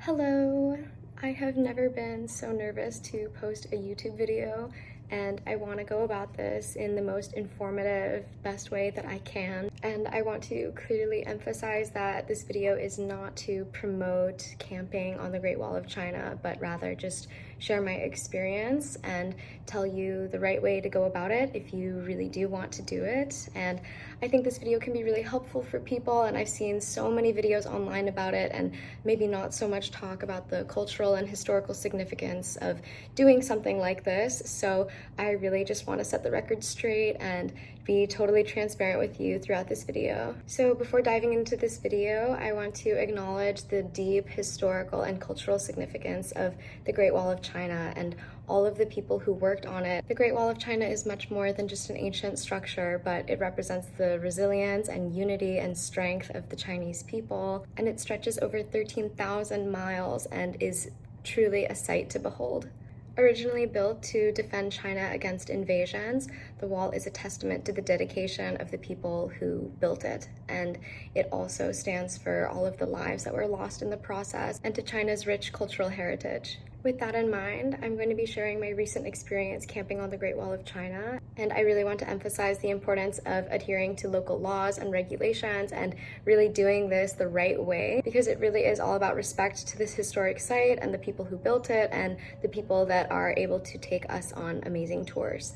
Hello! I have never been so nervous to post a YouTube video, and I want to go about this in the most informative, best way that I can. And I want to clearly emphasize that this video is not to promote camping on the Great Wall of China, but rather just share my experience and tell you the right way to go about it if you really do want to do it. And I think this video can be really helpful for people, and I've seen so many videos online about it, and maybe not so much talk about the cultural and historical significance of doing something like this. So I really just want to set the record straight and be totally transparent with you throughout this video. So before diving into this video, I want to acknowledge the deep historical and cultural significance of the Great Wall of China and all of the people who worked on it. The Great Wall of China is much more than just an ancient structure, but it represents the resilience and unity and strength of the Chinese people, and it stretches over 13,000 miles and is truly a sight to behold. Originally built to defend China against invasions, the wall is a testament to the dedication of the people who built it, and it also stands for all of the lives that were lost in the process and to China's rich cultural heritage. With that in mind, I'm going to be sharing my recent experience camping on the Great Wall of China, and I really want to emphasize the importance of adhering to local laws and regulations and really doing this the right way, because it really is all about respect to this historic site and the people who built it and the people that are able to take us on amazing tours.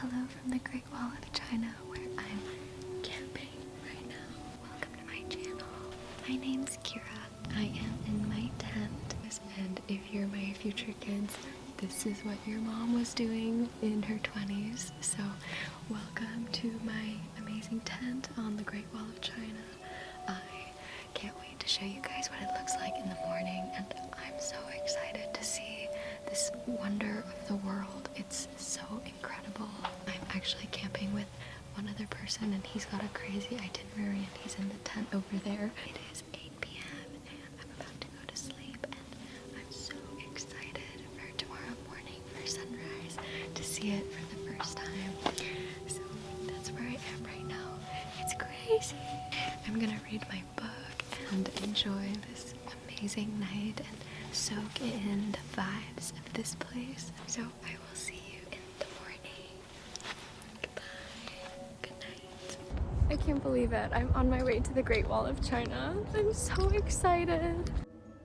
Hello from the Great Wall of China, where I'm camping right now. Welcome to my channel. My name's Kira. I am in my tent, and if you're my future kids, this is what your mom was doing in her 20s. So welcome to my amazing tent on the Great Wall of China. I can't wait to show you guys what it looks like in the morning, and I'm so excited to see this wonder of the world. It's so incredible. I'm actually camping with one other person, and he's got a crazy itinerary, and he's in the tent over there. It is 8 p.m. and I'm about to go to sleep, and I'm so excited for tomorrow morning for sunrise to see it for the first time. So that's where I am right now. It's crazy. I'm gonna read my book and enjoy this amazing night and soak in the vibes of this place. So I will see you in the morning. Goodbye. Good night. I can't believe it. I'm on my way to the Great Wall of China. I'm so excited.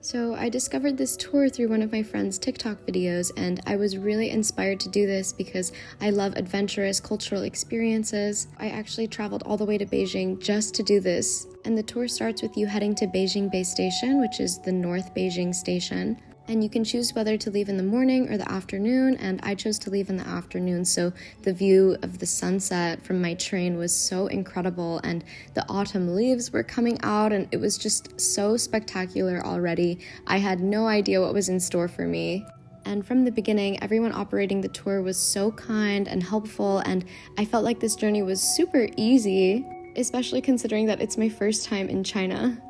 So I discovered this tour through one of my friend's TikTok videos, and I was really inspired to do this because I love adventurous cultural experiences. I actually traveled all the way to Beijing just to do this. And the tour starts with you heading to Beijing Base Station, which is the North Beijing station. And you can choose whether to leave in the morning or the afternoon, and I chose to leave in the afternoon, so the view of the sunset from my train was so incredible, and the autumn leaves were coming out, and it was just so spectacular already. I had no idea what was in store for me. And from the beginning, everyone operating the tour was so kind and helpful, and I felt like this journey was super easy, especially considering that it's my first time in China.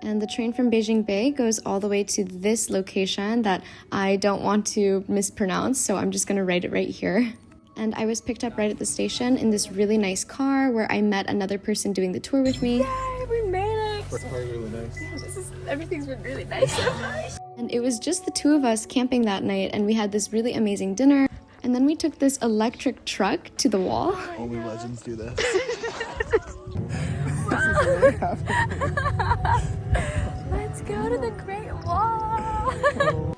And the train from Beijing Bay goes all the way to this location that I don't want to mispronounce, so I'm just gonna write it right here. And I was picked up right at the station in this really nice car where I met another person doing the tour with me. Yay, we made it! That's probably really nice. Yeah, everything's been really nice. And it was just the two of us camping that night, and we had this really amazing dinner. And then we took this electric truck to the wall. Only legends do this. Let's go to the Great Wall!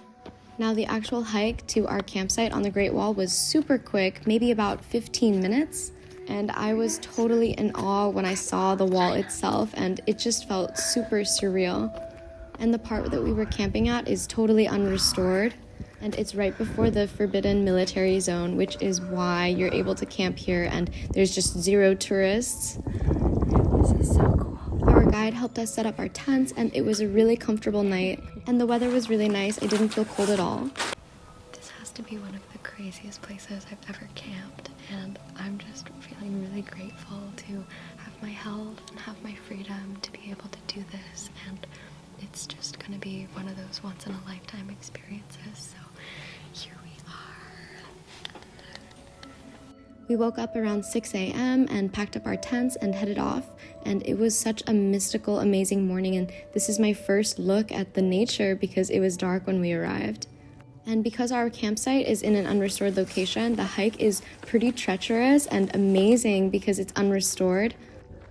Now the actual hike to our campsite on the Great Wall was super quick, maybe about 15 minutes. And I was totally in awe when I saw the wall itself, and it just felt super surreal. And the part that we were camping at is totally unrestored, and it's right before the forbidden military zone, which is why you're able to camp here, and there's just zero tourists. This is so cool. Our guide helped us set up our tents, and it was a really comfortable night, and the weather was really nice. I didn't feel cold at all. This has to be one of the craziest craziest places I've ever camped, and I'm just feeling really grateful to have my health and have my freedom to be able to do this, and it's just gonna be one of those once-in-a-lifetime experiences, so here we are. We woke up around 6 a.m. and packed up our tents and headed off, and it was such a mystical, amazing morning, and this is my first look at the nature because it was dark when we arrived. And because our campsite is in an unrestored location, the hike is pretty treacherous and amazing because it's unrestored.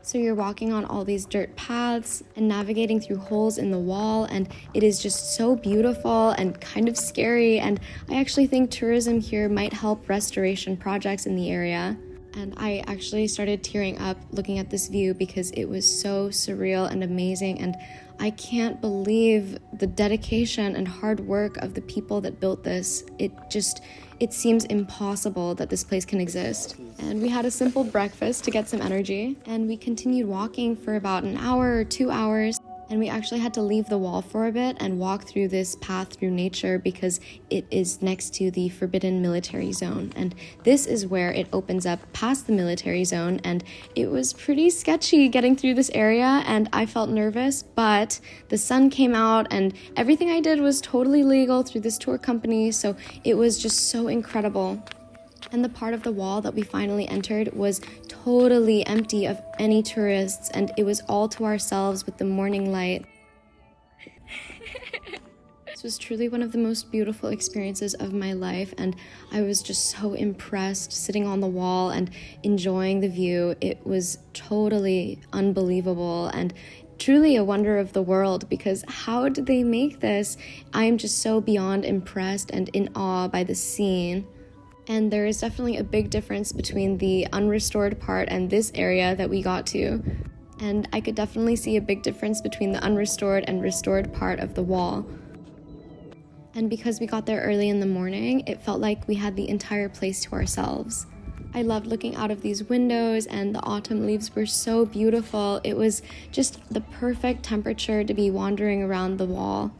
So you're walking on all these dirt paths and navigating through holes in the wall, and it is just so beautiful and kind of scary, and I actually think tourism here might help restoration projects in the area. And I actually started tearing up looking at this view because it was so surreal and amazing, and I can't believe the dedication and hard work of the people that built this. It seems impossible that this place can exist. And we had a simple breakfast to get some energy, and we continued walking for about an hour or 2 hours. And we actually had to leave the wall for a bit and walk through this path through nature because it is next to the forbidden military zone. And this is where it opens up past the military zone. And it was pretty sketchy getting through this area, and I felt nervous, but the sun came out and everything I did was totally legal through this tour company. So it was just so incredible. And the part of the wall that we finally entered was totally empty of any tourists, and it was all to ourselves with the morning light. This was truly one of the most beautiful experiences of my life, and I was just so impressed sitting on the wall and enjoying the view. It was totally unbelievable and truly a wonder of the world, because how did they make this? I am just so beyond impressed and in awe by the scene. And there is definitely a big difference between the unrestored part and this area that we got to. And I could definitely see a big difference between the unrestored and restored part of the wall. And because we got there early in the morning, it felt like we had the entire place to ourselves. I loved looking out of these windows, and the autumn leaves were so beautiful. It was just the perfect temperature to be wandering around the wall.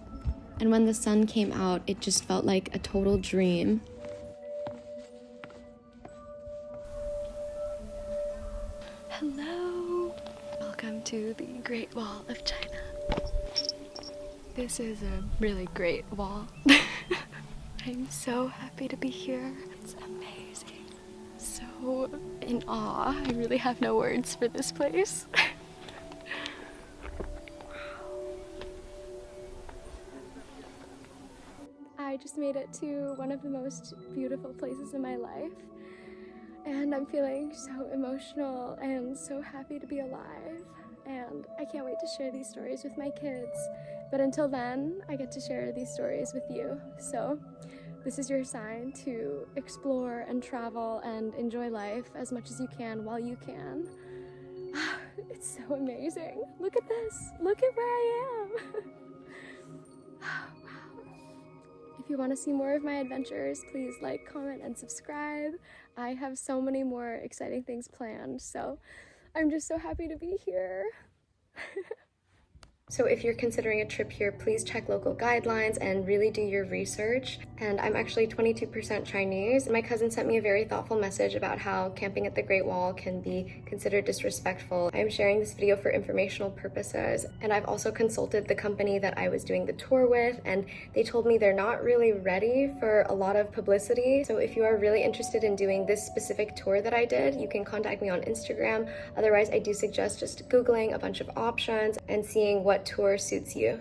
And when the sun came out, it just felt like a total dream. Hello! Welcome to the Great Wall of China. This is a really great wall. I'm so happy to be here. It's amazing. So in awe. I really have no words for this place. I just made it to one of the most beautiful places in my life. And I'm feeling so emotional and so happy to be alive. And I can't wait to share these stories with my kids. But until then, I get to share these stories with you. So this is your sign to explore and travel and enjoy life as much as you can while you can. It's so amazing. Look at this. Look at where I am. Wow. If you want to see more of my adventures, please like, comment, and subscribe. I have so many more exciting things planned, so I'm just so happy to be here. So if you're considering a trip here, please check local guidelines and really do your research. And I'm actually 22% Chinese. My cousin sent me a very thoughtful message about how camping at the Great Wall can be considered disrespectful. I'm sharing this video for informational purposes, and I've also consulted the company that I was doing the tour with, and they told me they're not really ready for a lot of publicity. So if you are really interested in doing this specific tour that I did, you can contact me on Instagram. Otherwise, I do suggest just Googling a bunch of options and seeing what tour suits you.